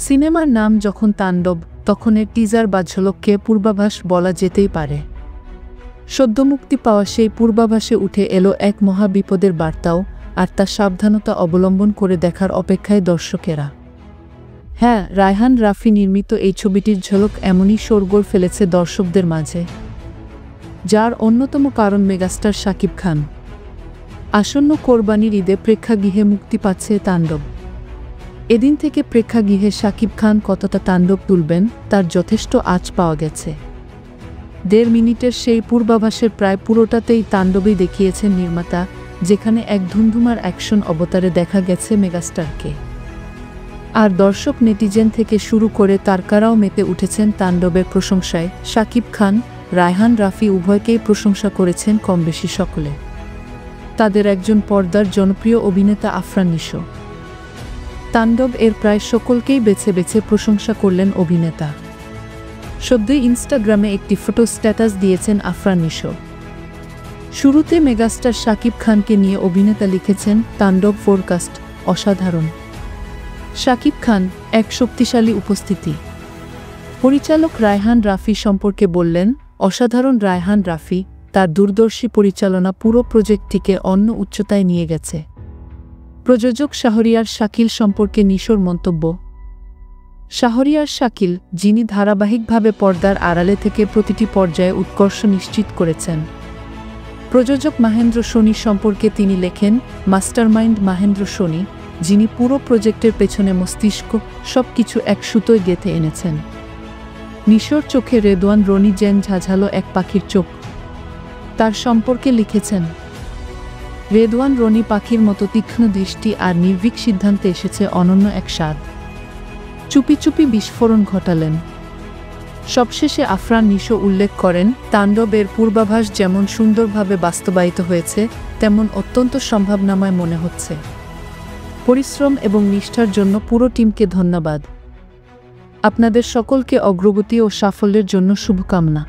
সিনেমার নাম যখন তাণ্ডব, তখন এর টিজার বা ঝলককে পূর্বাভাস বলা যেতেই পারে। সদ্য মুক্তি পাওয়া সেই পূর্বাভাসে উঠে এলো এক মহাবিপদের বার্তাও, আর তা সাবধানতা অবলম্বন করে দেখার অপেক্ষায় দর্শকেরা। হ্যাঁ, রায়হান রাফি নির্মিত এই ছবিটির ঝলক এমনই শোরগোল ফেলেছে দর্শকদের মাঝে, যার অন্যতম কারণ মেগাস্টার শাকিব খান। আসন্ন কোরবানির ঈদে প্রেক্ষাগৃহে মুক্তি পাচ্ছে তাণ্ডব। এদিন থেকে প্রেক্ষাগৃহে শাকিব খান কতটা তাণ্ডব তুলবেন তার যথেষ্ট আঁচ পাওয়া গেছে। 1.5 মিনিটের সেই পূর্বাভাসের প্রায় পুরোটাতেই তাণ্ডবই দেখিয়েছেন নির্মাতা, যেখানে এক ধুমধুমার অ্যাকশন অবতারে দেখা গেছে মেগাস্টারকে। আর দর্শক নেটিজেন থেকে শুরু করে তারকারাও মেতে উঠেছেন তাণ্ডবের প্রশংসায়। শাকিব খান, রায়হান রাফি উভয়কেই প্রশংসা করেছেন কমবেশি সকলে। তাদের একজন পর্দার জনপ্রিয় অভিনেতা আফরান নিশো। তাণ্ডব এর প্রায় সকলকেই বেছে বেছে প্রশংসা করলেন অভিনেতা। সদ্যই ইনস্টাগ্রামে একটি ফটো স্ট্যাটাস দিয়েছেন আফরান নিশো। শুরুতে মেগাস্টার শাকিব খানকে নিয়ে অভিনেতা লিখেছেন, তাণ্ডব ফোরকাস্ট অসাধারণ। শাকিব খান, এক শক্তিশালী উপস্থিতি। পরিচালক রায়হান রাফি সম্পর্কে বললেন, অসাধারণ। রায়হান রাফি তার দূরদর্শী পরিচালনা পুরো প্রজেক্টটিকে অন্য উচ্চতায় নিয়ে গেছে। প্রযোজক শাহরিয়ার শাকিল সম্পর্কে নিশোর মন্তব্য। শাহরিয়ার শাকিল, যিনি ধারাবাহিকভাবে পর্দার আড়ালে থেকে প্রতিটি পর্যায়ে উৎকর্ষ নিশ্চিত করেছেন। প্রযোজক মাহেন্দ্র সোনি সম্পর্কে তিনি লেখেন, মাস্টারমাইন্ড মাহেন্দ্র সোনি, যিনি পুরো প্রজেক্টের পেছনে মস্তিষ্ক, সব কিছু এক সুতোয় গেঁথে এনেছেন। নিশোর চোখে রেদওয়ান রনি যেন ঝাঝালো এক পাখির চোখ। তার সম্পর্কে লিখেছেন, রেদওয়ান রনি পাখির মতো তীক্ষ্ণ দৃষ্টি আর নির্ভীক সিদ্ধান্তে এসেছে অনন্য এক স্বাদ। চুপি চুপি বিস্ফোরণ ঘটালেন। সবশেষে আফরান নিশো উল্লেখ করেন, তাণ্ডবের পূর্বাভাস যেমন সুন্দরভাবে বাস্তবায়িত হয়েছে, তেমন অত্যন্ত সম্ভাবনাময় মনে হচ্ছে। পরিশ্রম এবং নিষ্ঠার জন্য পুরো টিমকে ধন্যবাদ। আপনাদের সকলকে অগ্রগতি ও সাফল্যের জন্য শুভকামনা।